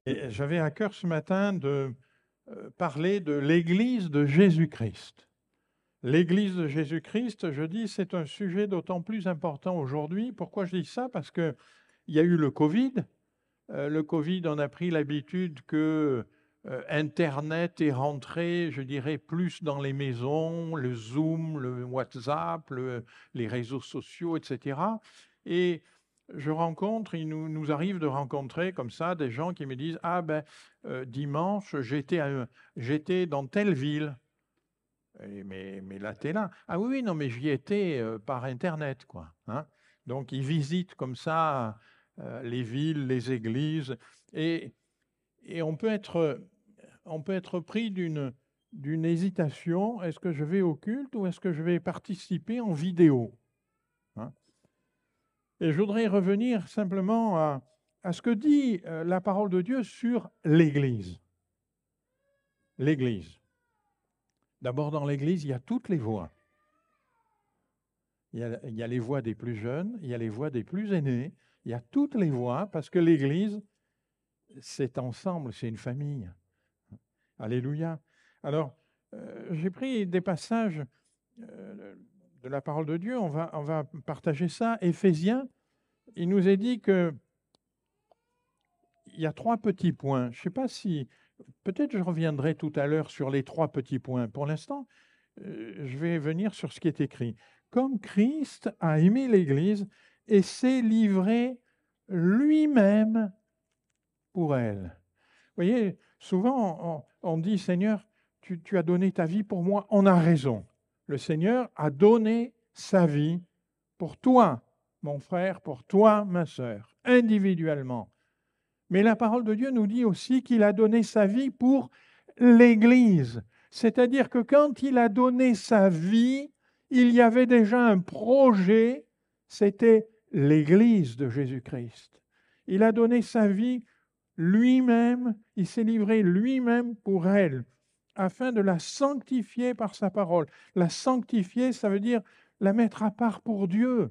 Et j'avais à cœur ce matin de parler de l'Église de Jésus-Christ. L'Église de Jésus-Christ, je dis, c'est un sujet d'autant plus important aujourd'hui. Pourquoi je dis ça? Parce qu'il y a eu le Covid. Le Covid, on a pris l'habitude que Internet est rentré, je dirais, plus dans les maisons, le Zoom, le WhatsApp, les réseaux sociaux, etc. Et il nous arrive de rencontrer comme ça des gens qui me disent: «Ah ben, dimanche, j'étais dans telle ville». Mais là, tu es là. «Ah oui, oui, non, mais j'y étais par Internet, quoi», hein. Donc ils visitent comme ça les villes, les églises, et, et on peut être pris d'une hésitation. Est-ce que je vais au culte ou est-ce que je vais participer en vidéo, hein? Et je voudrais revenir simplement à ce que dit la parole de Dieu sur l'Église. L'Église. D'abord, dans l'Église, il y a toutes les voix. Il y a les voix des plus jeunes, il y a les voix des plus aînés, il y a toutes les voix parce que l'Église, c'est ensemble, c'est une famille. Alléluia. Alors, j'ai pris des passages de la parole de Dieu, on va partager ça. Éphésiens, il nous est dit qu'il y a 3 petits points. Je ne sais pas si, peut-être je reviendrai tout à l'heure sur les 3 petits points. Pour l'instant, je vais venir sur ce qui est écrit. Comme Christ a aimé l'Église et s'est livré lui-même pour elle. Vous voyez, souvent on dit: Seigneur, tu as donné ta vie pour moi. On a raison. Le Seigneur a donné sa vie pour toi, mon frère, pour toi, ma sœur, individuellement. Mais la parole de Dieu nous dit aussi qu'il a donné sa vie pour l'Église. C'est-à-dire que quand il a donné sa vie, il y avait déjà un projet, c'était l'Église de Jésus-Christ. Il a donné sa vie lui-même, il s'est livré lui-même pour elle, afin de la sanctifier par sa parole. La sanctifier, ça veut dire la mettre à part pour Dieu.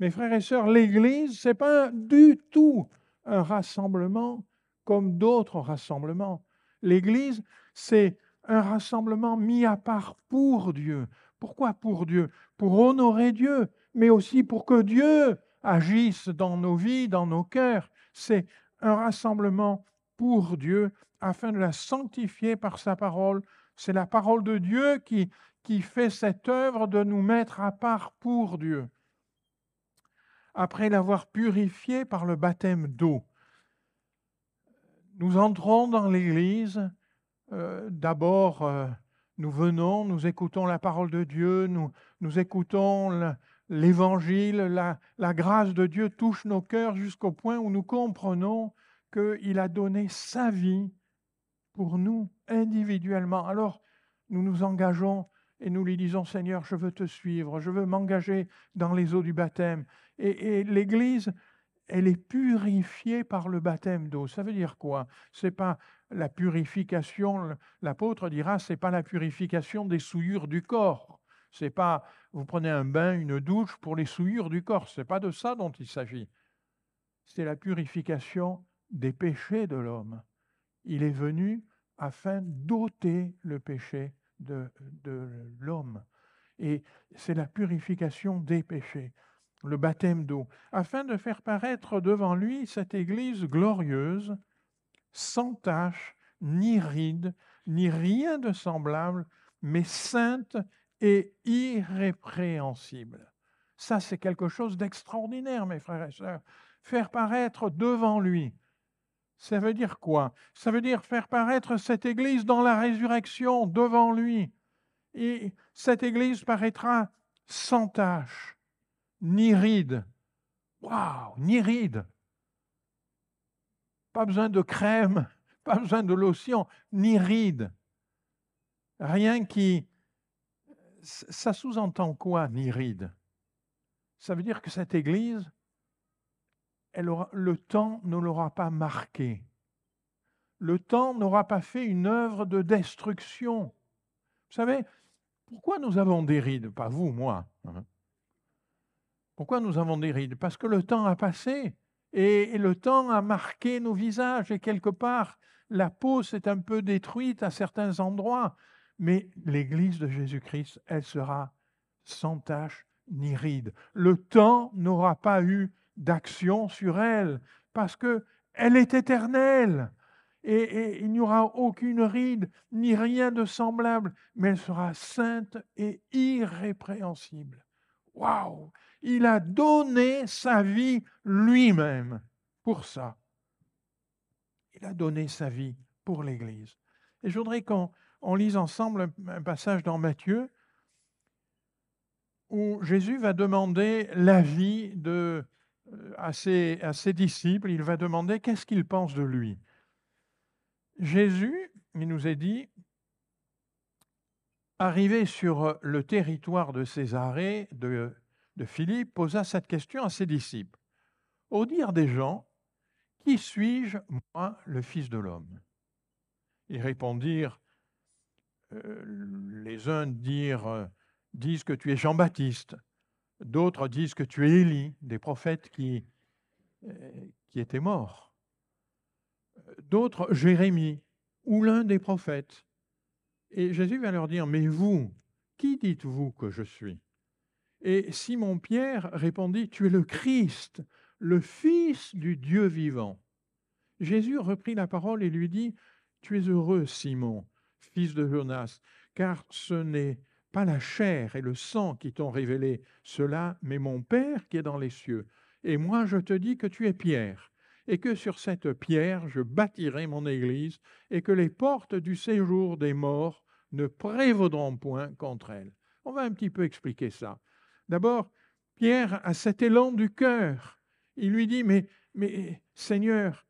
Mes frères et sœurs, l'Église, ce n'est pas du tout un rassemblement comme d'autres rassemblements. L'Église, c'est un rassemblement mis à part pour Dieu. Pourquoi pour Dieu? Pour honorer Dieu, mais aussi pour que Dieu agisse dans nos vies, dans nos cœurs. C'est un rassemblement pour Dieu afin de la sanctifier par sa parole. C'est la parole de Dieu qui fait cette œuvre de nous mettre à part pour Dieu. Après l'avoir purifié par le baptême d'eau, nous entrons dans l'Église. D'abord, nous venons, nous écoutons la parole de Dieu, nous écoutons l'Évangile, la grâce de Dieu touche nos cœurs jusqu'au point où nous comprenons qu'il a donné sa vie pour nous individuellement. Alors, nous nous engageons et nous lui disons: Seigneur, je veux te suivre, je veux m'engager dans les eaux du baptême. Et l'Église, elle est purifiée par le baptême d'eau. Ça veut dire quoi? C'est pas la purification, l'apôtre dira, c'est pas la purification des souillures du corps. C'est pas, vous prenez un bain, une douche pour les souillures du corps. C'est pas de ça dont il s'agit. C'est la purification des péchés de l'homme. Il est venu afin d'ôter le péché de l'homme. Et c'est la purification des péchés, le baptême d'eau, afin de faire paraître devant lui cette Église glorieuse, sans tache, ni ride, ni rien de semblable, mais sainte et irrépréhensible. Ça, c'est quelque chose d'extraordinaire, mes frères et sœurs. Faire paraître devant lui. Ça veut dire quoi? Ça veut dire faire paraître cette Église dans la résurrection devant lui. Et cette Église paraîtra sans tache, ni ride. Waouh, ni ride. Pas besoin de crème, pas besoin de lotion, ni ride. Rien qui... Ça sous-entend quoi, ni ride? Ça veut dire que cette Église, le temps ne l'aura pas marquée. Le temps n'aura pas fait une œuvre de destruction. Vous savez, pourquoi nous avons des rides? Pas vous, moi. Pourquoi nous avons des rides? Parce que le temps a passé et le temps a marqué nos visages et quelque part, la peau s'est un peu détruite à certains endroits, mais l'Église de Jésus-Christ, elle sera sans tache ni ride. Le temps n'aura pas eu d'action sur elle parce que elle est éternelle et il n'y aura aucune ride ni rien de semblable, mais elle sera sainte et irrépréhensible. Waouh! Il a donné sa vie lui-même pour ça. Il a donné sa vie pour l'Église. Et je voudrais qu'on lise ensemble un passage dans Matthieu où Jésus va demander l'avis à ses disciples. Il va demander qu'est-ce qu'ils pensent de lui. Jésus, il nous est dit, arrivé sur le territoire de Césarée, de Philippe, posa cette question à ses disciples. Au dire des gens, qui suis-je, moi, le Fils de l'homme? Ils répondirent, les uns disent que tu es Jean-Baptiste, d'autres disent que tu es Élie, des prophètes qui étaient morts, d'autres Jérémie ou l'un des prophètes. Et Jésus va leur dire, mais vous, qui dites-vous que je suis? Et Simon-Pierre répondit, tu es le Christ, le Fils du Dieu vivant. Jésus reprit la parole et lui dit, tu es heureux, Simon, fils de Jonas, car ce n'est pas la chair et le sang qui t'ont révélé cela, mais mon Père qui est dans les cieux. Et moi, je te dis que tu es Pierre, et que sur cette pierre, je bâtirai mon église, et que les portes du séjour des morts ne prévaudront point contre elle. On va un petit peu expliquer ça. D'abord, Pierre a cet élan du cœur. Il lui dit, mais Seigneur,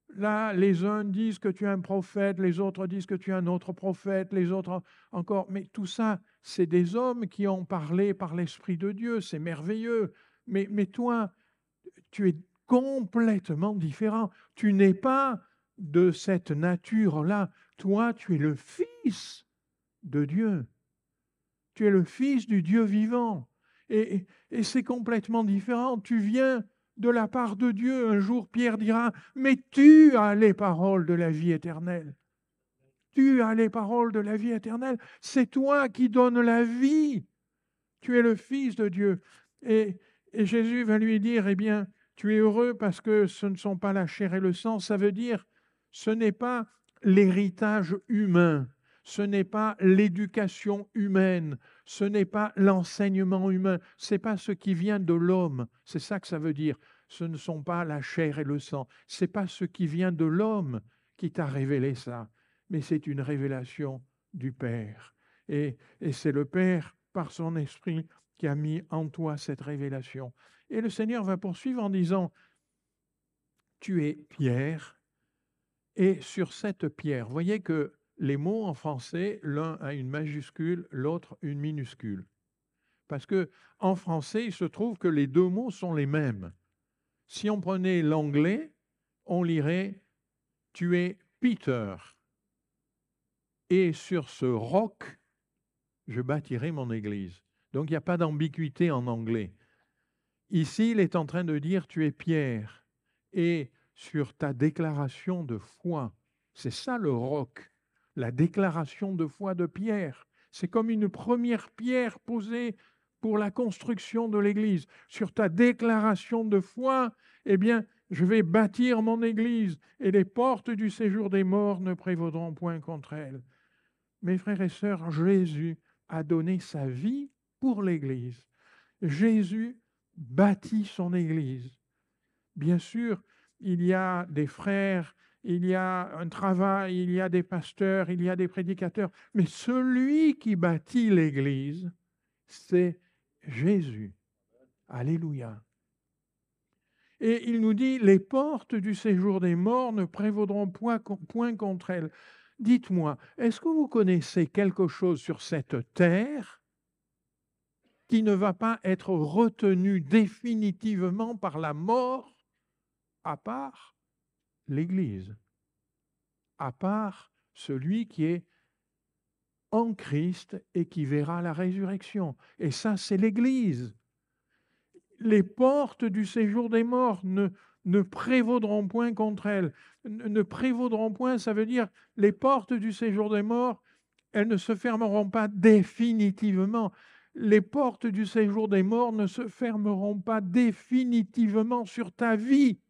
là, les uns disent que tu es un prophète, les autres disent que tu es un autre prophète, les autres encore. Mais tout ça, c'est des hommes qui ont parlé par l'Esprit de Dieu, c'est merveilleux. Mais toi, tu es complètement différent. Tu n'es pas de cette nature-là. Toi, tu es le Fils de Dieu. Tu es le Fils du Dieu vivant. Et c'est complètement différent. Tu viens de la part de Dieu. Un jour, Pierre dira, mais tu as les paroles de la vie éternelle. Tu as les paroles de la vie éternelle. C'est toi qui donnes la vie. Tu es le Fils de Dieu. Et Jésus va lui dire, eh bien, tu es heureux parce que ce ne sont pas la chair et le sang. Ça veut dire, ce n'est pas l'héritage humain. Ce n'est pas l'éducation humaine, ce n'est pas l'enseignement humain, ce n'est pas ce qui vient de l'homme. C'est ça que ça veut dire. Ce ne sont pas la chair et le sang. Ce n'est pas ce qui vient de l'homme qui t'a révélé ça, mais c'est une révélation du Père. Et c'est le Père, par son esprit, qui a mis en toi cette révélation. Et le Seigneur va poursuivre en disant, tu es Pierre, et sur cette pierre, voyez que les mots en français, l'un a une majuscule, l'autre une minuscule. Parce que en français, il se trouve que les deux mots sont les mêmes. Si on prenait l'anglais, on lirait « tu es Peter ». Et sur ce roc, je bâtirai mon église. Donc il n'y a pas d'ambiguïté en anglais. Ici, il est en train de dire « tu es Pierre ». Et sur ta déclaration de foi, c'est ça le roc. La déclaration de foi de Pierre, c'est comme une première pierre posée pour la construction de l'Église. Sur ta déclaration de foi, eh bien, je vais bâtir mon Église et les portes du séjour des morts ne prévaudront point contre elle. Mes frères et sœurs, Jésus a donné sa vie pour l'Église. Jésus bâtit son Église. Bien sûr, il y a des frères, il y a un travail, il y a des pasteurs, il y a des prédicateurs, mais celui qui bâtit l'Église, c'est Jésus. Alléluia. Et il nous dit, les portes du séjour des morts ne prévaudront point contre elles. Dites-moi, est-ce que vous connaissez quelque chose sur cette terre qui ne va pas être retenu définitivement par la mort, à part l'Église, à part celui qui est en Christ et qui verra la résurrection. Et ça, c'est l'Église. Les portes du séjour des morts ne prévaudront point contre elle. Ne prévaudront point, ça veut dire les portes du séjour des morts, elles ne se fermeront pas définitivement. Les portes du séjour des morts ne se fermeront pas définitivement sur ta vie.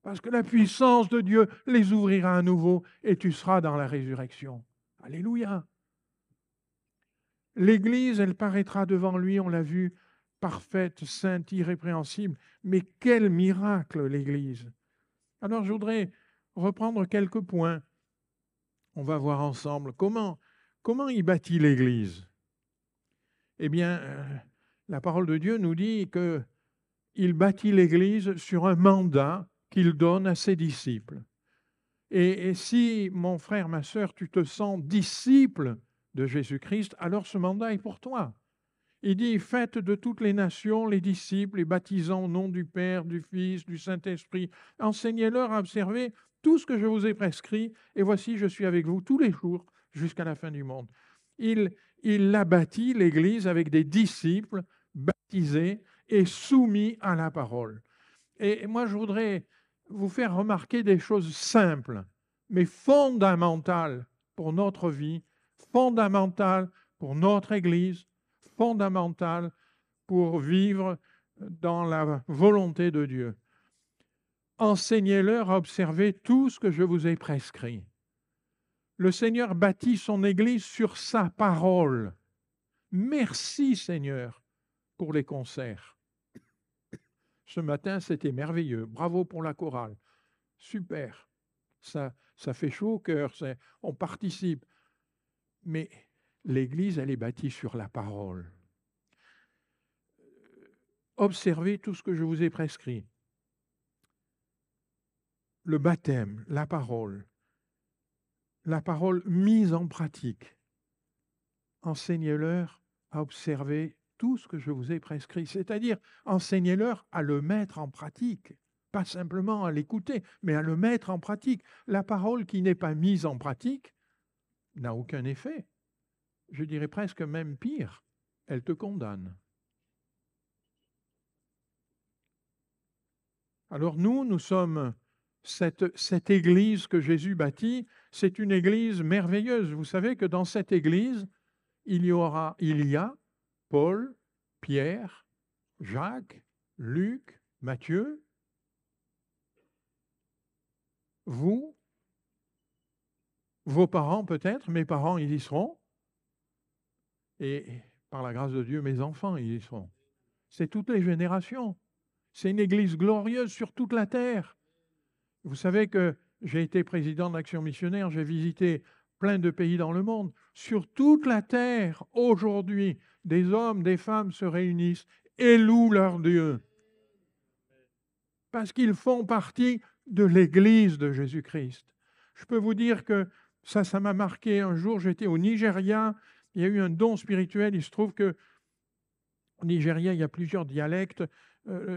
Parce que la puissance de Dieu les ouvrira à nouveau et tu seras dans la résurrection. Alléluia. L'Église, elle paraîtra devant lui, on l'a vu, parfaite, sainte, irrépréhensible. Mais quel miracle, l'Église! Alors, je voudrais reprendre quelques points. On va voir ensemble comment il bâtit l'Église. Eh bien, la parole de Dieu nous dit qu'il bâtit l'Église sur un mandat qu'il donne à ses disciples. Et si, mon frère, ma sœur, tu te sens disciple de Jésus-Christ, alors ce mandat est pour toi. Il dit, faites de toutes les nations les disciples, les baptisant au nom du Père, du Fils, du Saint-Esprit. Enseignez-leur à observer tout ce que je vous ai prescrit, et voici, je suis avec vous tous les jours jusqu'à la fin du monde. Il a bâti l'Église avec des disciples baptisés et soumis à la parole. Et moi, je voudrais vous faire remarquer des choses simples, mais fondamentales pour notre vie, fondamentales pour notre Église, fondamentales pour vivre dans la volonté de Dieu. Enseignez-leur à observer tout ce que je vous ai prescrit. Le Seigneur bâtit son Église sur sa parole. Merci Seigneur pour les concerts. Ce matin, c'était merveilleux. Bravo pour la chorale. Super. Ça fait chaud au cœur. On participe. Mais l'Église, elle est bâtie sur la parole. Observez tout ce que je vous ai prescrit. Le baptême, la parole mise en pratique. Enseignez-leur à observer tout ce que je vous ai prescrit, c'est-à-dire enseignez-leur à le mettre en pratique, pas simplement à l'écouter, mais à le mettre en pratique. La parole qui n'est pas mise en pratique n'a aucun effet. Je dirais presque même pire, elle te condamne. Alors nous sommes cette église que Jésus bâtit, c'est une église merveilleuse. Vous savez que dans cette église, il y a Paul, Pierre, Jacques, Luc, Matthieu, vous, vos parents peut-être, mes parents, ils y seront, et par la grâce de Dieu, mes enfants, ils y seront. C'est toutes les générations. C'est une église glorieuse sur toute la terre. Vous savez que j'ai été président d'Action missionnaire, j'ai visité plein de pays dans le monde. Sur toute la terre, aujourd'hui, des hommes, des femmes se réunissent et louent leur Dieu. Parce qu'ils font partie de l'Église de Jésus-Christ. Je peux vous dire que ça m'a marqué. Un jour, j'étais au Nigeria, il y a eu un don spirituel. Il se trouve qu'au Nigeria, il y a plusieurs dialectes.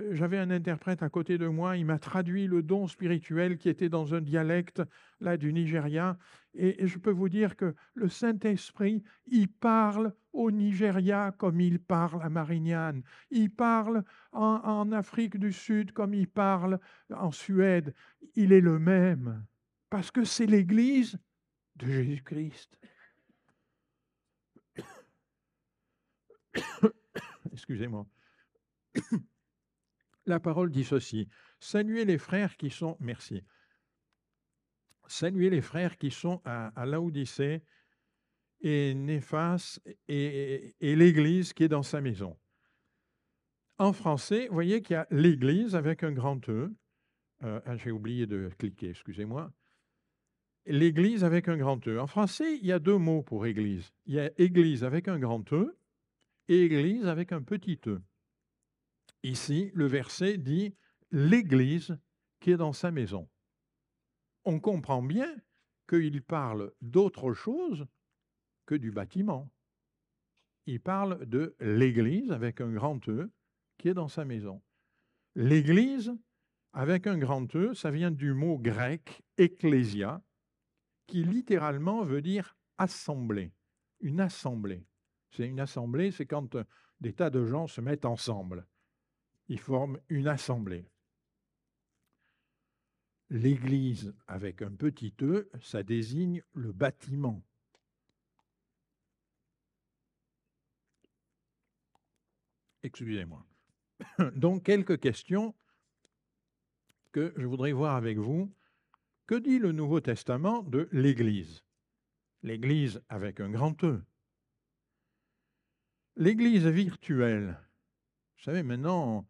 J'avais un interprète à côté de moi, il m'a traduit le don spirituel qui était dans un dialecte là du Nigeria. Et je peux vous dire que le Saint-Esprit, il parle au Nigeria comme il parle à Marignane. Il parle en Afrique du Sud comme il parle en Suède. Il est le même, parce que c'est l'Église de Jésus-Christ. Excusez-moi. La parole dit ceci: saluez les frères qui sont, merci, saluez les frères qui sont à Laodicée et Néphas et l'Église qui est dans sa maison. En français, vous voyez qu'il y a l'Église avec un grand E. J'ai oublié de cliquer, excusez-moi. L'Église avec un grand E. En français, il y a deux mots pour Église. Il y a Église avec un grand E et Église avec un petit E. Ici, le verset dit l'Église qui est dans sa maison. On comprend bien qu'il parle d'autre chose que du bâtiment. Il parle de l'Église avec un grand E qui est dans sa maison. L'Église avec un grand E, ça vient du mot grec ecclésia, qui littéralement veut dire assemblée. Une assemblée. C'est une assemblée, c'est quand des tas de gens se mettent ensemble. Ils forment une assemblée. L'Église avec un petit e, ça désigne le bâtiment. Excusez-moi. Donc, quelques questions que je voudrais voir avec vous. Que dit le Nouveau Testament de l'Église? L'Église avec un grand E. L'Église virtuelle. Vous savez, maintenant,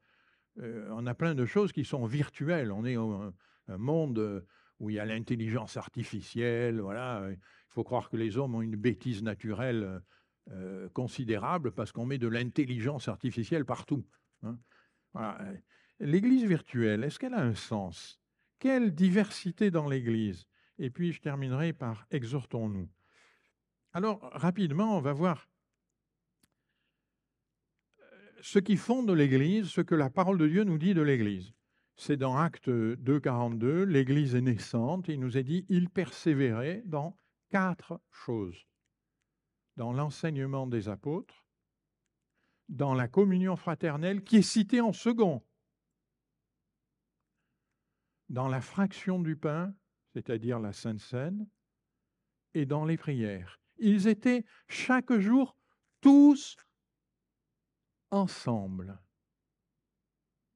on a plein de choses qui sont virtuelles. On est dans un monde où il y a l'intelligence artificielle. Voilà. Il faut croire que les hommes ont une bêtise naturelle considérable parce qu'on met de l'intelligence artificielle partout. Hein. Voilà. L'Église virtuelle, est-ce qu'elle a un sens? Quelle diversité dans l'Église? Et puis, je terminerai par exhortons-nous. Alors, rapidement, on va voir ce qui fonde l'Église, ce que la parole de Dieu nous dit de l'Église. C'est dans Actes 2, 42, l'Église est naissante, et il nous est dit, il persévérait dans 4 choses. Dans l'enseignement des apôtres, dans la communion fraternelle, qui est citée en second, dans la fraction du pain, c'est-à-dire la Sainte Seine, et dans les prières. Ils étaient chaque jour tous ensemble.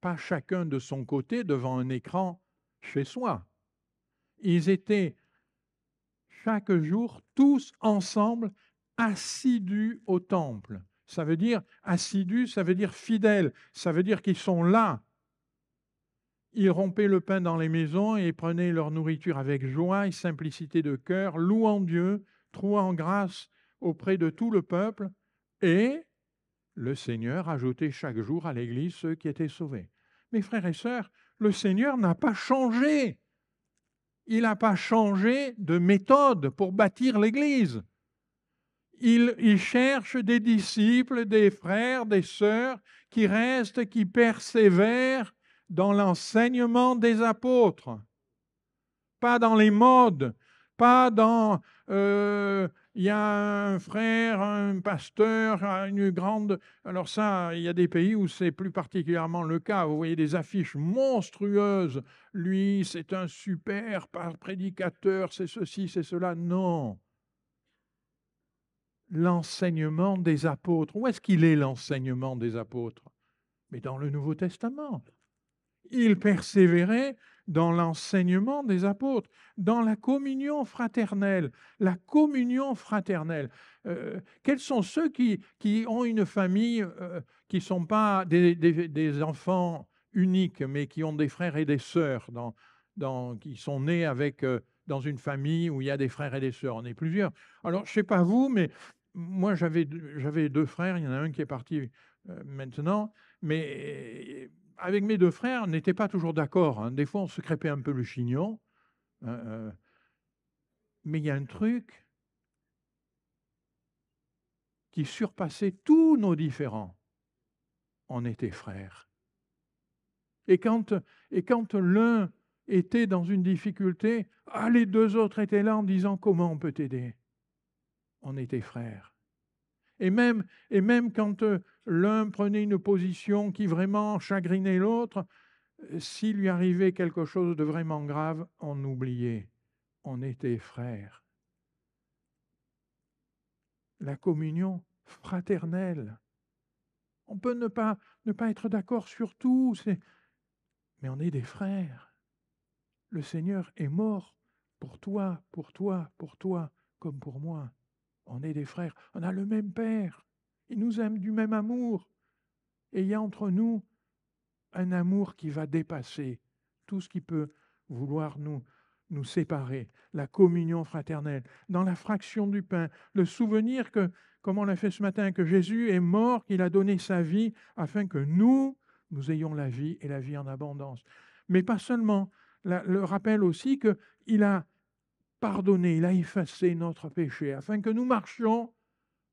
Pas chacun de son côté devant un écran chez soi. Ils étaient chaque jour tous ensemble assidus au temple. Ça veut dire assidus, ça veut dire fidèles, ça veut dire qu'ils sont là. Ils rompaient le pain dans les maisons et prenaient leur nourriture avec joie et simplicité de cœur, louant Dieu, trouvant grâce auprès de tout le peuple, et le Seigneur ajoutait chaque jour à l'Église ceux qui étaient sauvés. Mes frères et sœurs, le Seigneur n'a pas changé. Il n'a pas changé de méthode pour bâtir l'Église. Il cherche des disciples, des frères, des sœurs qui restent, qui persévèrent dans l'enseignement des apôtres. Pas dans les modes, pas dans il y a un frère, un pasteur, une grande... Alors ça, il y a des pays où c'est plus particulièrement le cas. Vous voyez des affiches monstrueuses. Lui, c'est un super prédicateur, c'est ceci, c'est cela. Non. L'enseignement des apôtres. Où est-ce qu'il est l'enseignement des apôtres? Mais dans le Nouveau Testament. Il persévérait dans l'enseignement des apôtres, dans la communion fraternelle. La communion fraternelle. Quels sont ceux qui ont une famille, qui ne sont pas des enfants uniques, mais qui ont des frères et des sœurs, qui sont nés avec, dans une famille où il y a des frères et des sœurs? On est plusieurs. Alors, je ne sais pas vous, mais moi, j'avais 2 frères. Il y en a un qui est parti maintenant, mais avec mes 2 frères, on n'était pas toujours d'accord. Hein. Des fois, on se crêpait un peu le chignon. Mais il y a un truc qui surpassait tous nos différends. On était frères. Et quand l'un était dans une difficulté, les 2 autres étaient là en disant « Comment on peut t'aider ?» On était frères. Et même quand l'un prenait une position qui vraiment chagrinait l'autre, s'il lui arrivait quelque chose de vraiment grave, on oubliait. On était frères. La communion fraternelle. On peut ne pas être d'accord sur tout, mais on est des frères. Le Seigneur est mort pour toi, pour toi, pour toi, comme pour moi. On est des frères. On a le même Père. Il nous aime du même amour. Et il y a entre nous un amour qui va dépasser tout ce qui peut vouloir nous séparer. La communion fraternelle. Dans la fraction du pain, le souvenir que, comme on l'a fait ce matin, que Jésus est mort, qu'il a donné sa vie afin que nous ayons la vie et la vie en abondance. Mais pas seulement. Le rappel aussi qu'il a pardonné, il a effacé notre péché afin que nous marchions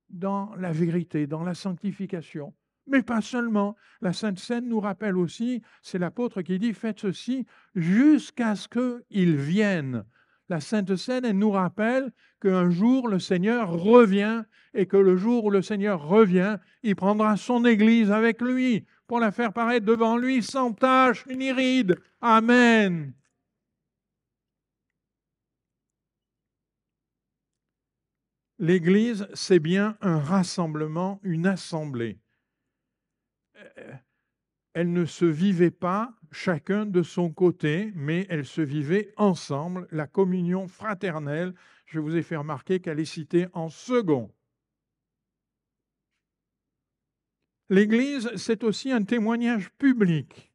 dans la vérité, dans la sanctification. Mais pas seulement. La Sainte Seine nous rappelle aussi, c'est l'apôtre qui dit « Faites ceci jusqu'à ce qu'il vienne ». La Sainte Seine, elle nous rappelle qu'un jour, le Seigneur revient et que le jour où le Seigneur revient, il prendra son Église avec lui pour la faire paraître devant lui sans tache ni ride. Amen. L'Église, c'est bien un rassemblement, une assemblée. Elle ne se vivait pas chacun de son côté, mais elle se vivait ensemble, la communion fraternelle. Je vous ai fait remarquer qu'elle est citée en second. L'Église, c'est aussi un témoignage public.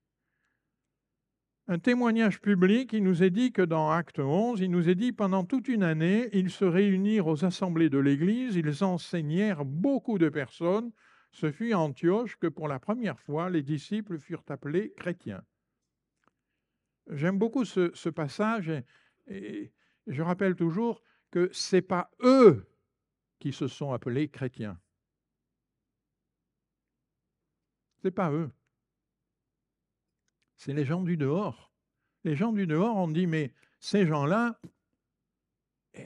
Un témoignage public, il nous est dit que dans Acte 11, il nous est dit pendant toute une année, ils se réunirent aux assemblées de l'Église, ils enseignèrent beaucoup de personnes. Ce fut à Antioche que pour la première fois, les disciples furent appelés chrétiens. J'aime beaucoup ce passage et je rappelle toujours que ce n'est pas eux qui se sont appelés chrétiens. Ce n'est pas eux. C'est les gens du dehors. Les gens du dehors ont dit, mais ces gens-là,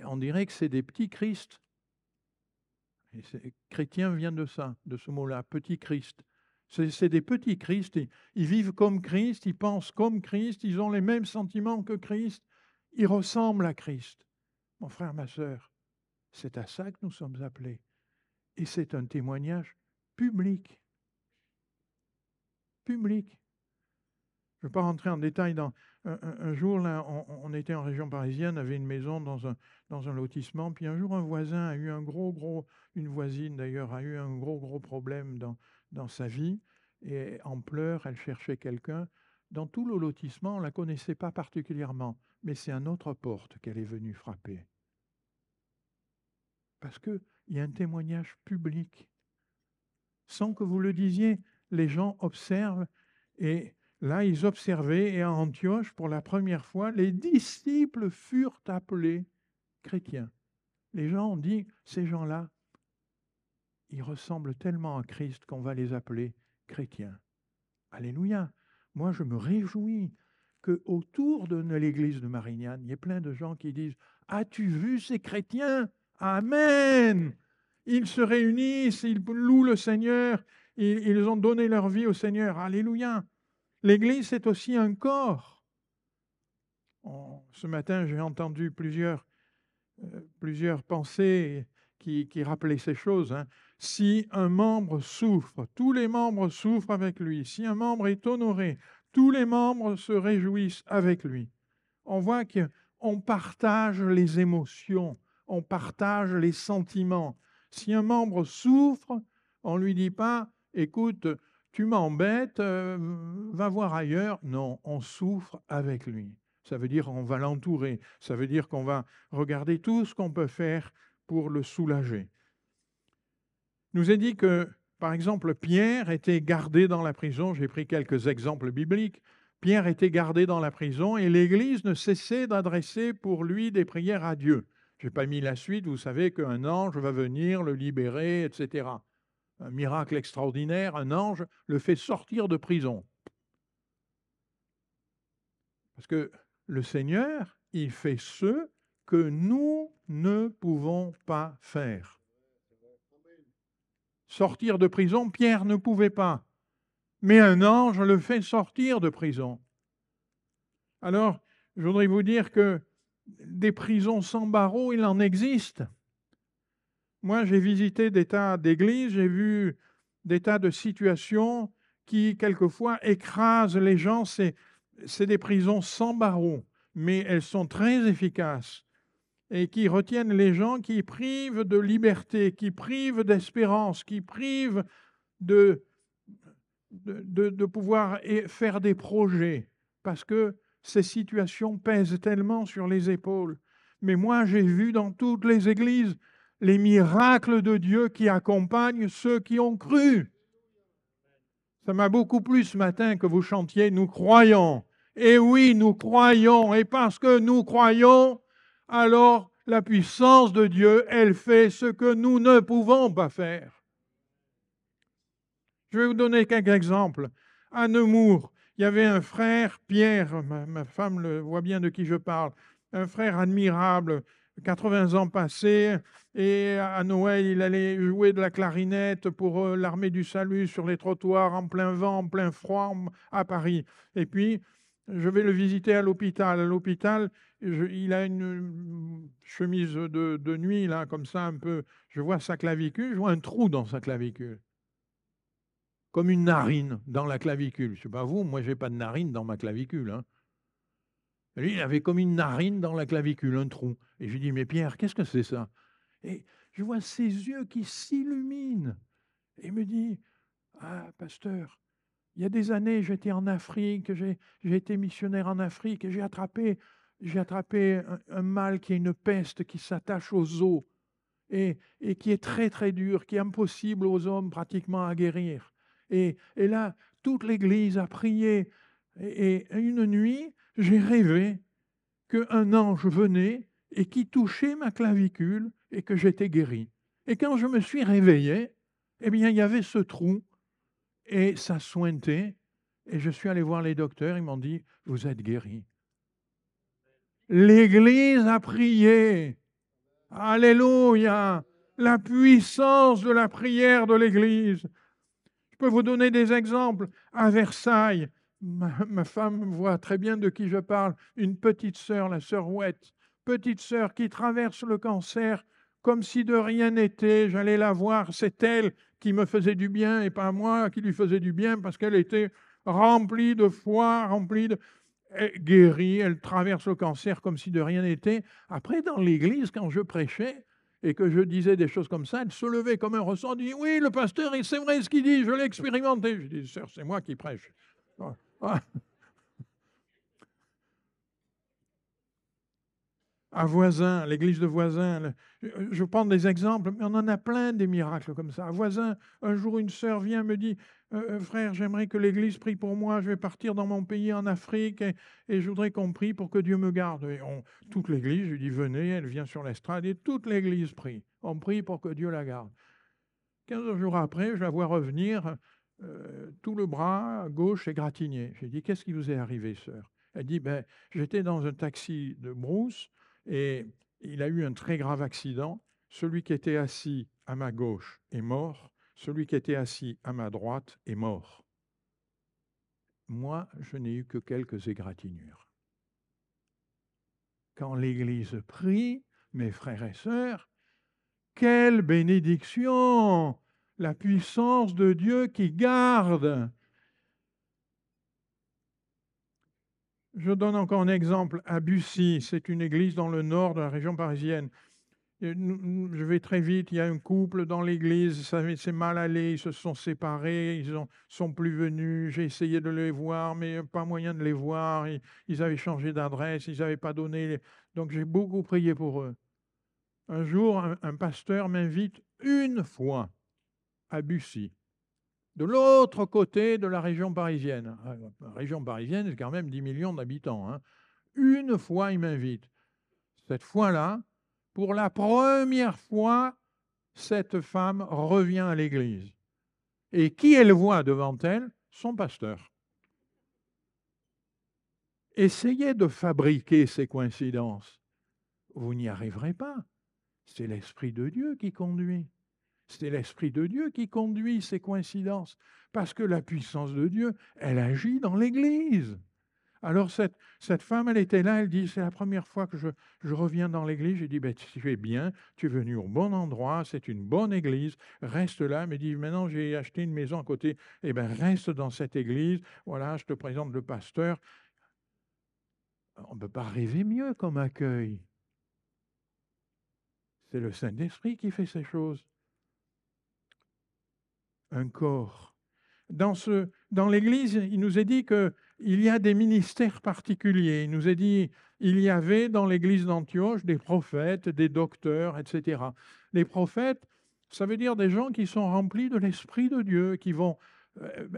on dirait que c'est des petits Christ. Et chrétien vient de ça, de ce mot-là, petit Christ. C'est des petits Christ, ils vivent comme Christ, ils pensent comme Christ, ils ont les mêmes sentiments que Christ, ils ressemblent à Christ. Mon frère, ma sœur, c'est à ça que nous sommes appelés. Et c'est un témoignage public. Public. Je ne vais pas rentrer en détail dans... Un jour, là, on était en région parisienne, on avait une maison dans un lotissement, puis un jour, un voisin a eu une voisine d'ailleurs, a eu un gros problème dans sa vie, et en pleurs, elle cherchait quelqu'un. Dans tout le lotissement, on ne la connaissait pas particulièrement, mais c'est à notre porte qu'elle est venue frapper. Parce qu'il y a un témoignage public. Sans que vous le disiez, les gens observent et... Là, ils observaient, et à Antioche, pour la première fois, les disciples furent appelés chrétiens. Les gens ont dit, ces gens-là, ils ressemblent tellement à Christ qu'on va les appeler chrétiens. Alléluia. Moi, je me réjouis qu'autour de l'église de Marignane, il y ait plein de gens qui disent, as-tu vu ces chrétiens? Amen. Ils se réunissent, ils louent le Seigneur, ils ont donné leur vie au Seigneur. Alléluia. L'Église, c'est aussi un corps. Ce matin, j'ai entendu plusieurs pensées qui rappelaient ces choses. Si un membre souffre, tous les membres souffrent avec lui. Si un membre est honoré, tous les membres se réjouissent avec lui. On voit qu'on partage les émotions, on partage les sentiments. Si un membre souffre, on ne lui dit pas, écoute, tu m'embêtes, va voir ailleurs. Non, on souffre avec lui. Ça veut dire qu'on va l'entourer. Ça veut dire qu'on va regarder tout ce qu'on peut faire pour le soulager. Il nous est dit que, par exemple, Pierre était gardé dans la prison. J'ai pris quelques exemples bibliques. Pierre était gardé dans la prison et l'Église ne cessait d'adresser pour lui des prières à Dieu. Je n'ai pas mis la suite, vous savez qu'un ange va venir le libérer, etc. Un miracle extraordinaire, un ange le fait sortir de prison. Parce que le Seigneur, il fait ce que nous ne pouvons pas faire. Sortir de prison, Pierre ne pouvait pas. Mais un ange le fait sortir de prison. Alors, je voudrais vous dire que des prisons sans barreaux, il en existe. Moi, j'ai visité des tas d'églises, j'ai vu des tas de situations qui, quelquefois, écrasent les gens. C'est des prisons sans barreaux, mais elles sont très efficaces et qui retiennent les gens, qui privent de liberté, qui privent d'espérance, qui privent de pouvoir faire des projets, parce que ces situations pèsent tellement sur les épaules. Mais moi, j'ai vu dans toutes les églises les miracles de Dieu qui accompagnent ceux qui ont cru. Ça m'a beaucoup plu ce matin que vous chantiez « Nous croyons ». Et oui, nous croyons. Et parce que nous croyons, alors la puissance de Dieu, elle fait ce que nous ne pouvons pas faire. Je vais vous donner quelques exemples. À Nemours, il y avait un frère, Pierre, ma femme le voit bien de qui je parle. un frère admirable, 80 ans passés, et à Noël, il allait jouer de la clarinette pour l'armée du salut sur les trottoirs en plein vent, en plein froid à Paris. Et puis, je vais le visiter à l'hôpital. À l'hôpital, il a une chemise de nuit, là, comme ça, un peu. Je vois sa clavicule, je vois un trou dans sa clavicule, comme une narine dans la clavicule. Je ne sais pas vous, moi, je n'ai pas de narine dans ma clavicule, hein. Lui, il avait comme une narine dans la clavicule, un trou. Et je lui dis, mais Pierre, qu'est-ce que c'est ça? Et je vois ses yeux qui s'illuminent. Et il me dit, ah, pasteur, il y a des années, j'étais en Afrique, j'ai été missionnaire en Afrique et j'ai attrapé un mal qui est une peste qui s'attache aux os et qui est très, très dur, qui est impossible aux hommes pratiquement à guérir. Et là, toute l'Église a prié. Et une nuit, j'ai rêvé qu'un ange venait et qui touchait ma clavicule et que j'étais guéri. Et quand je me suis réveillé, eh bien, il y avait ce trou et ça sointait. Et je suis allé voir les docteurs, ils m'ont dit, vous êtes guéri. L'Église a prié. Alléluia. La puissance de la prière de l'Église. Je peux vous donner des exemples. À Versailles, ma femme voit très bien de qui je parle. Une petite sœur, la sœur Ouette, petite sœur qui traverse le cancer comme si de rien n'était. J'allais la voir, c'est elle qui me faisait du bien et pas moi qui lui faisait du bien parce qu'elle était remplie de foi, remplie de... guérie, elle traverse le cancer comme si de rien n'était. Après, dans l'église, quand je prêchais, et que je disais des choses comme ça, elle se levait comme un ressort, dit oui, le pasteur, c'est vrai ce qu'il dit, je l'ai expérimenté. Je dis, sœur, c'est moi qui prêche. À Voisin, l'église de Voisin, je prends des exemples, mais on en a plein des miracles comme ça. À Voisin, un jour, une sœur vient me dit, frère, j'aimerais que l'église prie pour moi, je vais partir dans mon pays en Afrique et je voudrais qu'on prie pour que Dieu me garde. Et toute l'église, je lui dis, venez, elle vient sur l'estrade et toute l'église prie. On prie pour que Dieu la garde. 15 jours après, je la vois revenir, tout le bras gauche égratigné. J'ai dit, qu'est-ce qui vous est arrivé, sœur? Elle dit, ben, j'étais dans un taxi de brousse et il a eu un très grave accident. Celui qui était assis à ma gauche est mort. Celui qui était assis à ma droite est mort. Moi, je n'ai eu que quelques égratignures. Quand l'Église prie, mes frères et sœurs, quelle bénédiction! La puissance de Dieu qui garde. Je donne encore un exemple. À Bussy, c'est une église dans le nord de la région parisienne. Je vais très vite, il y a un couple dans l'église, ça s'est mal allé, ils se sont séparés, ils ne sont plus venus, j'ai essayé de les voir, mais pas moyen de les voir, ils avaient changé d'adresse, ils n'avaient pas donné, donc j'ai beaucoup prié pour eux. Un jour, un pasteur m'invite une fois à Bussy, de l'autre côté de la région parisienne. La région parisienne, c'est quand même 10 millions d'habitants, hein. Une fois, il m'invite. Cette fois-là, pour la première fois, cette femme revient à l'église. Et qui elle voit devant elle? Son pasteur. Essayez de fabriquer ces coïncidences. Vous n'y arriverez pas. C'est l'Esprit de Dieu qui conduit. C'est l'Esprit de Dieu qui conduit ces coïncidences. Parce que la puissance de Dieu, elle agit dans l'Église. Alors cette femme, elle était là, elle dit, c'est la première fois que je reviens dans l'église. J'ai dit, ben, tu es bien, tu es venu au bon endroit, c'est une bonne église, reste là. Elle me dit, maintenant j'ai acheté une maison à côté, eh bien reste dans cette église, voilà, je te présente le pasteur. On ne peut pas rêver mieux comme accueil. C'est le Saint-Esprit qui fait ces choses. Un corps. Dans l'Église, il nous est dit qu'il y a des ministères particuliers. Il nous est dit il y avait dans l'Église d'Antioche des prophètes, des docteurs, etc. Les prophètes, ça veut dire des gens qui sont remplis de l'Esprit de Dieu, qui vont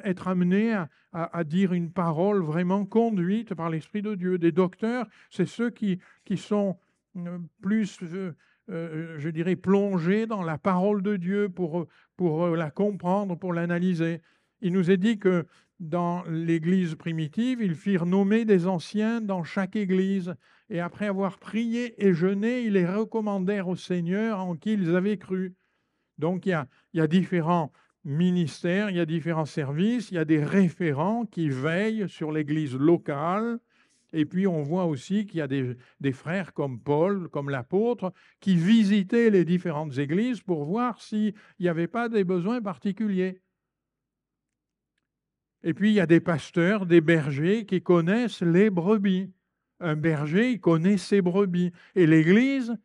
être amenés à dire une parole vraiment conduite par l'Esprit de Dieu. Des docteurs, c'est ceux qui sont plus... je dirais, plongés dans la parole de Dieu pour la comprendre, pour l'analyser. Il nous est dit que dans l'Église primitive, ils firent nommer des anciens dans chaque Église, et après avoir prié et jeûné, ils les recommandèrent au Seigneur en qui ils avaient cru. Donc il y a différents ministères, il y a différents services, il y a des référents qui veillent sur l'Église locale. Et puis on voit aussi qu'il y a des frères comme Paul, comme l'apôtre, qui visitaient les différentes églises pour voir s'il n'y avait pas des besoins particuliers. Et puis il y a des pasteurs, des bergers qui connaissent les brebis. Un berger, il connaît ses brebis. Et l'Église,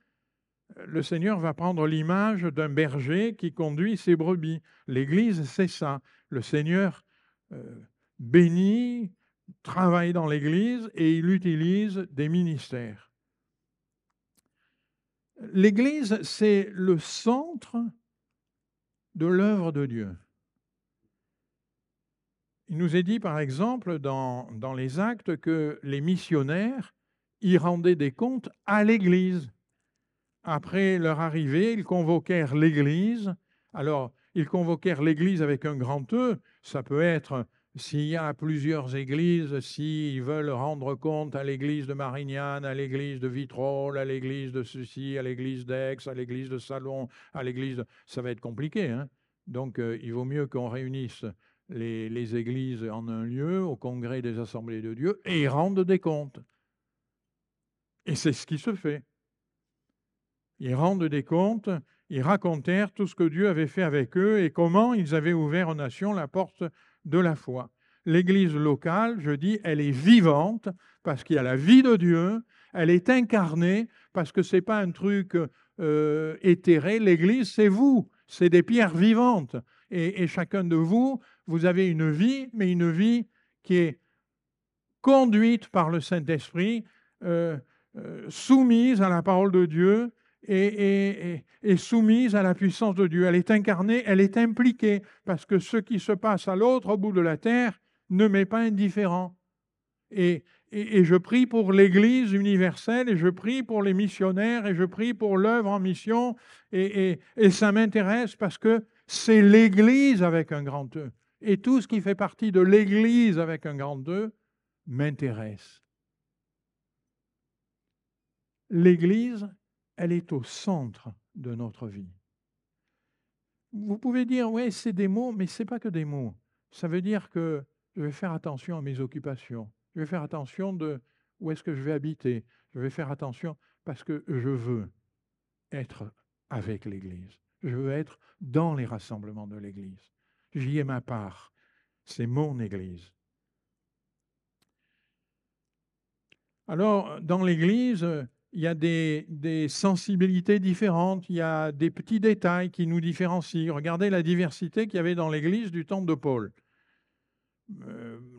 le Seigneur va prendre l'image d'un berger qui conduit ses brebis. L'Église, c'est ça. Le Seigneur bénit, travaille dans l'Église et il utilise des ministères. L'Église, c'est le centre de l'œuvre de Dieu. Il nous est dit, par exemple, dans les Actes, que les missionnaires y rendaient des comptes à l'Église. Après leur arrivée, ils convoquèrent l'Église. Alors, ils convoquèrent l'Église avec un grand E. Ça peut être, s'il y a plusieurs églises, s'ils veulent rendre compte à l'Église de Marignane, à l'Église de Vitrolles, à l'Église de ceci, à l'Église d'Aix, à l'Église de Salon, à l'Église... Ça va être compliqué, hein? Donc, il vaut mieux qu'on réunisse les églises en un lieu, au congrès des assemblées de Dieu, et ils rendent des comptes. Et c'est ce qui se fait. Ils rendent des comptes, ils racontèrent tout ce que Dieu avait fait avec eux et comment ils avaient ouvert aux nations la porte de la foi. L'Église locale, je dis, elle est vivante parce qu'il y a la vie de Dieu, elle est incarnée parce que ce n'est pas un truc éthéré. L'Église, c'est vous, c'est des pierres vivantes. Et chacun de vous, vous avez une vie, mais une vie qui est conduite par le Saint-Esprit, soumise à la parole de Dieu, et soumise à la puissance de Dieu. Elle est incarnée, elle est impliquée, parce que ce qui se passe à l'autre bout de la terre ne m'est pas indifférent. Et je prie pour l'Église universelle, et je prie pour les missionnaires, et je prie pour l'œuvre en mission, et ça m'intéresse parce que c'est l'Église avec un grand E. Et tout ce qui fait partie de l'Église avec un grand E m'intéresse. L'Église, elle est au centre de notre vie. Vous pouvez dire, oui, c'est des mots, mais ce n'est pas que des mots. Ça veut dire que je vais faire attention à mes occupations. Je vais faire attention de où est-ce que je vais habiter. Je vais faire attention parce que je veux être avec l'Église. Je veux être dans les rassemblements de l'Église. J'y ai ma part. C'est mon Église. Alors, dans l'Église, il y a des sensibilités différentes, il y a des petits détails qui nous différencient. Regardez la diversité qu'il y avait dans l'Église du temps de Paul.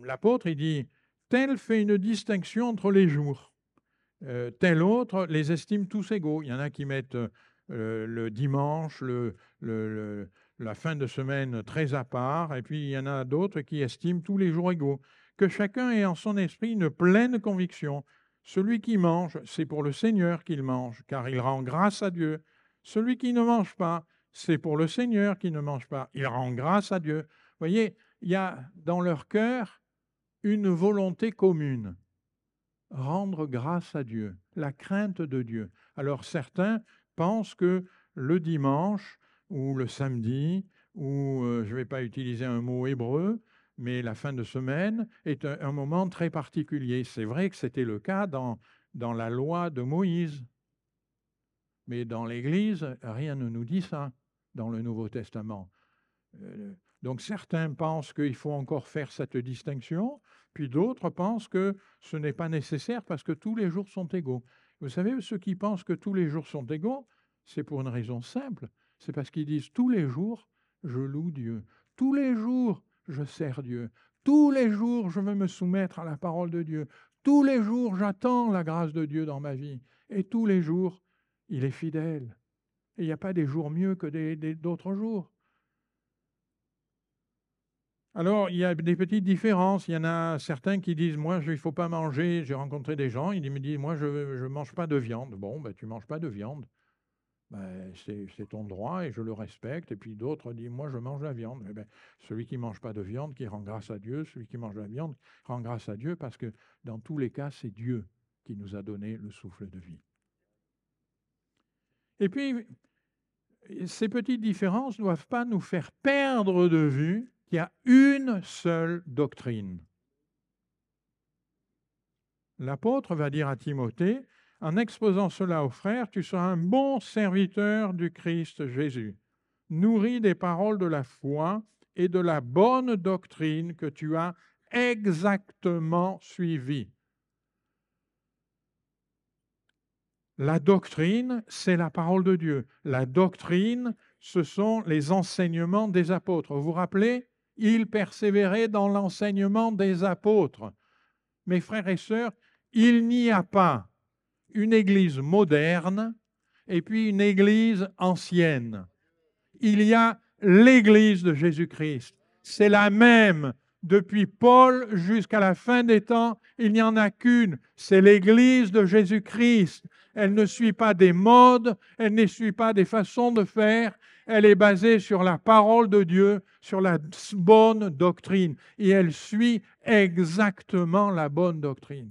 L'apôtre, il dit, tel fait une distinction entre les jours, tel autre les estime tous égaux. Il y en a qui mettent le dimanche, la fin de semaine très à part, et puis il y en a d'autres qui estiment tous les jours égaux. Que chacun ait en son esprit une pleine conviction. Celui qui mange, c'est pour le Seigneur qu'il mange, car il rend grâce à Dieu. Celui qui ne mange pas, c'est pour le Seigneur qui ne mange pas. Il rend grâce à Dieu. Vous voyez, il y a dans leur cœur une volonté commune. Rendre grâce à Dieu, la crainte de Dieu. Alors certains pensent que le dimanche ou le samedi, ou je ne vais pas utiliser un mot hébreu, mais la fin de semaine est un moment très particulier. C'est vrai que c'était le cas dans la loi de Moïse. Mais dans l'Église, rien ne nous dit ça dans le Nouveau Testament. Donc certains pensent qu'il faut encore faire cette distinction, puis d'autres pensent que ce n'est pas nécessaire parce que tous les jours sont égaux. Vous savez, ceux qui pensent que tous les jours sont égaux, c'est pour une raison simple. C'est parce qu'ils disent tous les jours, je loue Dieu. Tous les jours, je sers Dieu. Tous les jours, je veux me soumettre à la parole de Dieu. Tous les jours, j'attends la grâce de Dieu dans ma vie. Et tous les jours, il est fidèle. Et il n'y a pas des jours mieux que d'autres jours. Alors, il y a des petites différences. Il y en a certains qui disent, moi, il ne faut pas manger. J'ai rencontré des gens, ils me disent, moi, je ne mange pas de viande. Bon, ben, tu ne manges pas de viande. Ben, c'est ton droit et je le respecte. Et puis d'autres disent, moi je mange la viande. Eh ben, celui qui ne mange pas de viande, qui rend grâce à Dieu, celui qui mange la viande, rend grâce à Dieu parce que dans tous les cas, c'est Dieu qui nous a donné le souffle de vie. Et puis, ces petites différences ne doivent pas nous faire perdre de vue qu'il y a une seule doctrine. L'apôtre va dire à Timothée, en exposant cela aux frères, tu seras un bon serviteur du Christ Jésus, nourri des paroles de la foi et de la bonne doctrine que tu as exactement suivie. La doctrine, c'est la parole de Dieu. La doctrine, ce sont les enseignements des apôtres. Vous vous rappelez? Ils persévéraient dans l'enseignement des apôtres. Mes frères et sœurs, il n'y a pas une église moderne et puis une église ancienne. Il y a l'église de Jésus-Christ. C'est la même depuis Paul jusqu'à la fin des temps. Il n'y en a qu'une. C'est l'église de Jésus-Christ. Elle ne suit pas des modes, elle ne suit pas des façons de faire. Elle est basée sur la parole de Dieu, sur la bonne doctrine. Et elle suit exactement la bonne doctrine.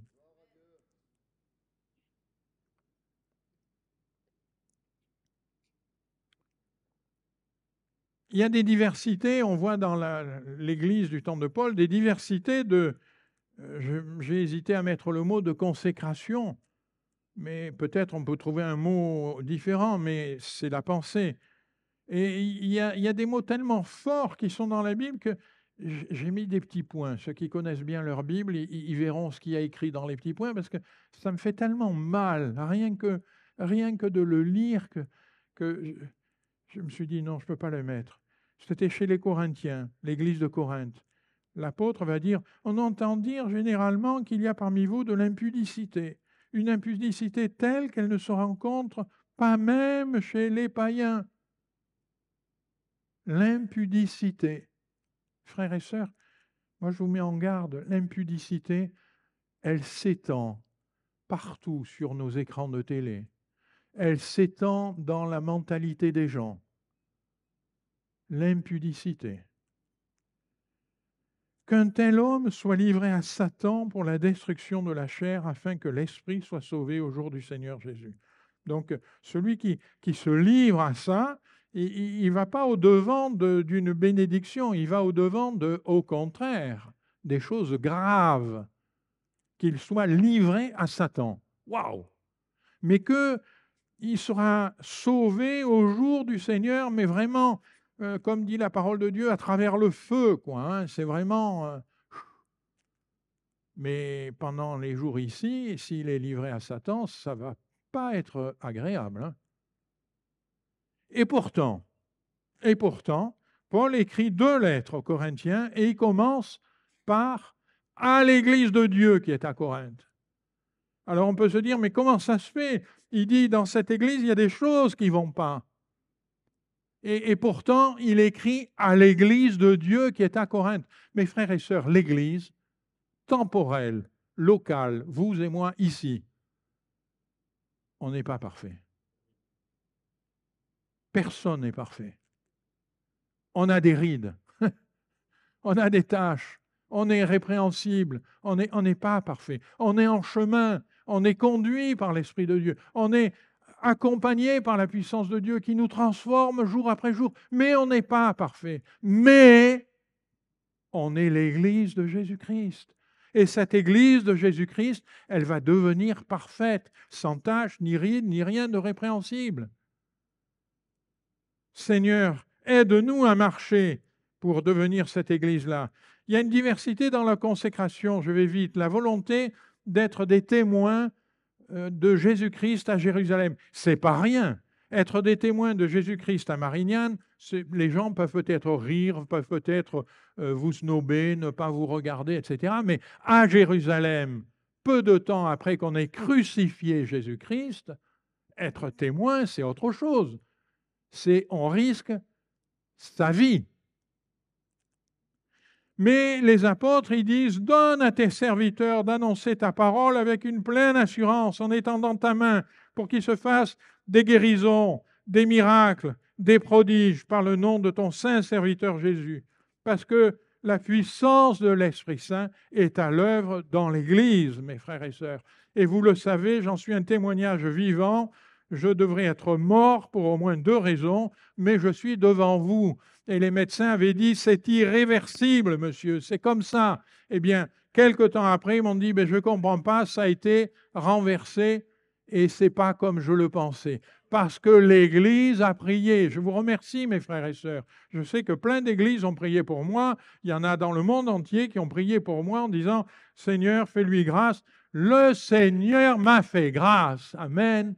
Il y a des diversités, on voit dans l'église du temps de Paul, des diversités de, j'ai hésité à mettre le mot de consécration, mais peut-être on peut trouver un mot différent, mais c'est la pensée. Et il y a des mots tellement forts qui sont dans la Bible que j'ai mis des petits points. Ceux qui connaissent bien leur Bible, ils verront ce qu'il y a écrit dans les petits points, parce que ça me fait tellement mal, rien que de le lire, que je me suis dit, non, je ne peux pas le mettre. C'était chez les Corinthiens, l'église de Corinthe. L'apôtre va dire, on entend dire généralement qu'il y a parmi vous de l'impudicité. Une impudicité telle qu'elle ne se rencontre pas même chez les païens. L'impudicité. Frères et sœurs, moi je vous mets en garde, l'impudicité, elle s'étend partout sur nos écrans de télé. Elle s'étend dans la mentalité des gens. L'impudicité. Qu'un tel homme soit livré à Satan pour la destruction de la chair, afin que l'esprit soit sauvé au jour du Seigneur Jésus. Donc, celui qui se livre à ça, il ne va pas au-devant d'une bénédiction, il va au-devant au contraire, des choses graves, qu'il soit livré à Satan. Waouh! Mais qu'il sera sauvé au jour du Seigneur, mais vraiment, comme dit la parole de Dieu, à travers le feu, quoi. Hein, c'est vraiment... mais pendant les jours ici, s'il est livré à Satan, ça ne va pas être agréable. Hein. Et pourtant, Paul écrit 2 lettres aux Corinthiens et il commence par « à l'église de Dieu qui est à Corinthe ». Alors on peut se dire, mais comment ça se fait? Il dit, dans cette église, il y a des choses qui ne vont pas. Et pourtant, il écrit à l'église de Dieu qui est à Corinthe. Mes frères et sœurs, l'église temporelle, locale, vous et moi ici, on n'est pas parfait. Personne n'est parfait. On a des rides, on a des tâches, on est répréhensible, on n'est pas parfait. On est en chemin, on est conduit par l'Esprit de Dieu, on est accompagné par la puissance de Dieu qui nous transforme jour après jour, mais on n'est pas parfait. Mais on est l'Église de Jésus-Christ. Et cette Église de Jésus-Christ, elle va devenir parfaite, sans tache, ni ride, ni rien de répréhensible. Seigneur, aide-nous à marcher pour devenir cette Église-là. Il y a une diversité dans la consécration, je vais vite, la volonté d'être des témoins de Jésus-Christ à Jérusalem. C'est pas rien. Être des témoins de Jésus-Christ à Marignane, les gens peuvent peut-être rire, peuvent peut-être vous snober, ne pas vous regarder, etc. Mais à Jérusalem, peu de temps après qu'on ait crucifié Jésus-Christ, être témoin, c'est autre chose. On risque sa vie. Mais les apôtres, ils disent, donne à tes serviteurs d'annoncer ta parole avec une pleine assurance en étendant ta main pour qu'ils se fassent des guérisons, des miracles, des prodiges par le nom de ton saint serviteur Jésus. Parce que la puissance de l'Esprit Saint est à l'œuvre dans l'Église, mes frères et sœurs. Et vous le savez, j'en suis un témoignage vivant. Je devrais être mort pour au moins 2 raisons, mais je suis devant vous. Et les médecins avaient dit, c'est irréversible, monsieur, c'est comme ça. Eh bien, quelque temps après, ils m'ont dit, je ne comprends pas, ça a été renversé et ce n'est pas comme je le pensais. Parce que l'Église a prié. Je vous remercie, mes frères et sœurs. Je sais que plein d'églises ont prié pour moi. Il y en a dans le monde entier qui ont prié pour moi en disant, Seigneur, fais-lui grâce. Le Seigneur m'a fait grâce. Amen.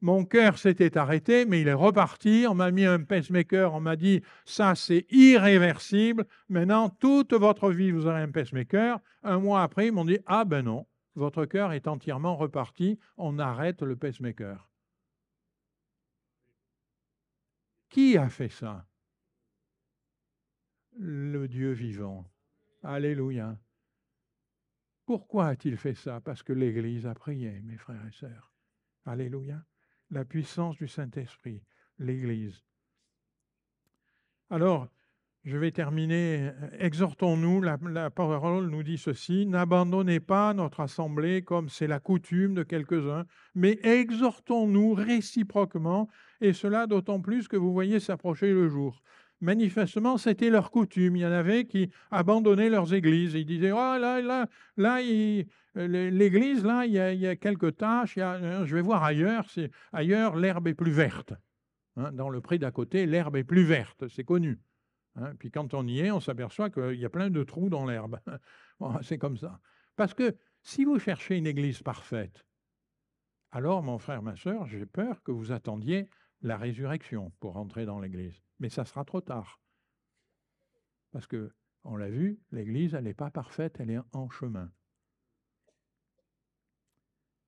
Mon cœur s'était arrêté, mais il est reparti. On m'a mis un pacemaker. On m'a dit, ça, c'est irréversible. Maintenant, toute votre vie, vous aurez un pacemaker. 1 mois après, ils m'ont dit, ah ben non, votre cœur est entièrement reparti. On arrête le pacemaker. Qui a fait ça? Le Dieu vivant. Alléluia. Pourquoi a-t-il fait ça? Parce que l'Église a prié, mes frères et sœurs. Alléluia. La puissance du Saint-Esprit, l'Église. Alors, je vais terminer. Exhortons-nous, la parole nous dit ceci, n'abandonnez pas notre assemblée comme c'est la coutume de quelques-uns, mais exhortons-nous réciproquement, et cela d'autant plus que vous voyez s'approcher le jour. Manifestement, c'était leur coutume. Il y en avait qui abandonnaient leurs églises. Ils disaient, oh là, l'église, là, il y a quelques tâches, je vais voir ailleurs, ailleurs, l'herbe est plus verte. Hein, dans le pré d'à côté, l'herbe est plus verte, c'est connu. Hein, puis quand on y est, on s'aperçoit qu'il y a plein de trous dans l'herbe. Bon, c'est comme ça. Parce que si vous cherchez une église parfaite, alors, mon frère, ma sœur, j'ai peur que vous attendiez la résurrection pour rentrer dans l'église. Mais ça sera trop tard. Parce que, on l'a vu, l'église, elle n'est pas parfaite, elle est en chemin.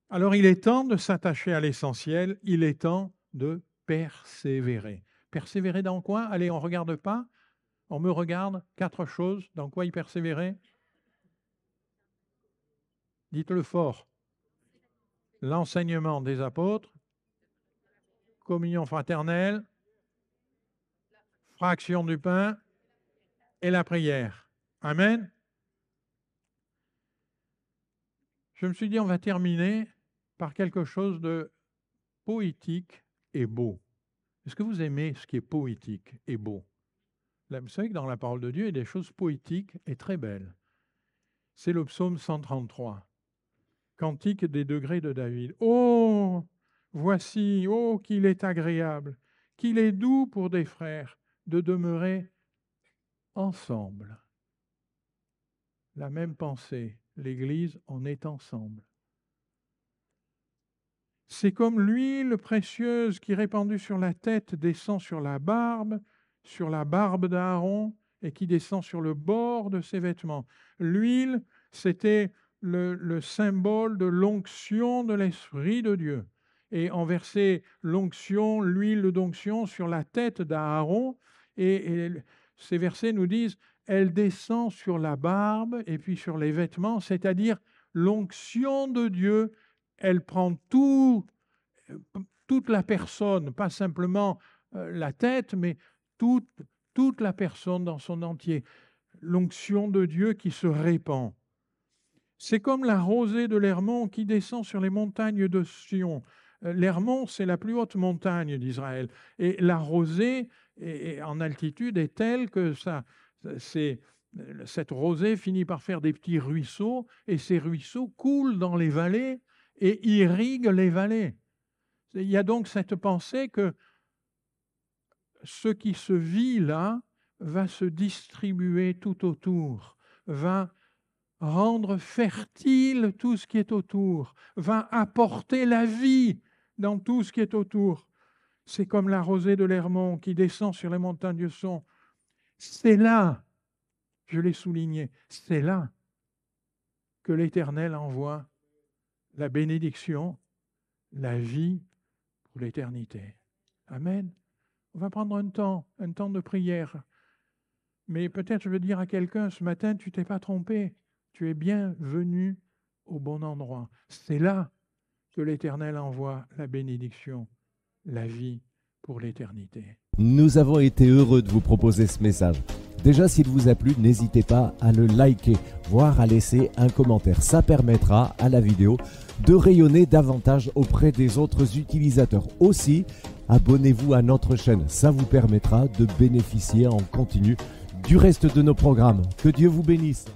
Alors, il est temps de s'attacher à l'essentiel, il est temps de persévérer. Persévérer dans quoi? Allez, on ne regarde pas. On me regarde. 4 choses. Dans quoi y persévérer? Dites-le fort. L'enseignement des apôtres, communion fraternelle, fraction du pain et la prière. Amen. Je me suis dit, on va terminer par quelque chose de poétique et beau. Est-ce que vous aimez ce qui est poétique et beau? Là, vous savez que dans la parole de Dieu, il y a des choses poétiques et très belles. C'est le psaume 133, Cantique des degrés de David. Oh, voici, oh, qu'il est agréable, qu'il est doux pour des frères de demeurer ensemble. La même pensée, l'Église, on est ensemble. C'est comme l'huile précieuse qui, répandue sur la tête, descend sur la barbe d'Aaron, et qui descend sur le bord de ses vêtements. L'huile, c'était le symbole de l'onction de l'Esprit de Dieu. Et on versait l'onction, l'huile d'onction sur la tête d'Aaron, et ces versets nous disent, elle descend sur la barbe et puis sur les vêtements, c'est-à-dire l'onction de Dieu, elle prend toute la personne, pas simplement la tête, mais toute la personne dans son entier. L'onction de Dieu qui se répand. C'est comme la rosée de l'Hermon qui descend sur les montagnes de Sion. L'Hermon, c'est la plus haute montagne d'Israël. Et la rosée en altitude est telle que cette rosée finit par faire des petits ruisseaux, et ces ruisseaux coulent dans les vallées et irriguent les vallées. Il y a donc cette pensée que ce qui se vit là va se distribuer tout autour, va rendre fertile tout ce qui est autour, va apporter la vie dans tout ce qui est autour. C'est comme la rosée de l'Hermon qui descend sur les montagnes de Sion. C'est là, je l'ai souligné, c'est là que l'Éternel envoie la bénédiction, la vie pour l'éternité. Amen. On va prendre un temps de prière. Mais peut-être je veux dire à quelqu'un, ce matin, tu ne t'es pas trompé. Tu es bien venu au bon endroit. C'est là que l'Éternel envoie la bénédiction, la vie pour l'éternité. Nous avons été heureux de vous proposer ce message. Déjà, s'il vous a plu, n'hésitez pas à le liker, voire à laisser un commentaire. Ça permettra à la vidéo de rayonner davantage auprès des autres utilisateurs. Aussi, abonnez-vous à notre chaîne. Ça vous permettra de bénéficier en continu du reste de nos programmes. Que Dieu vous bénisse.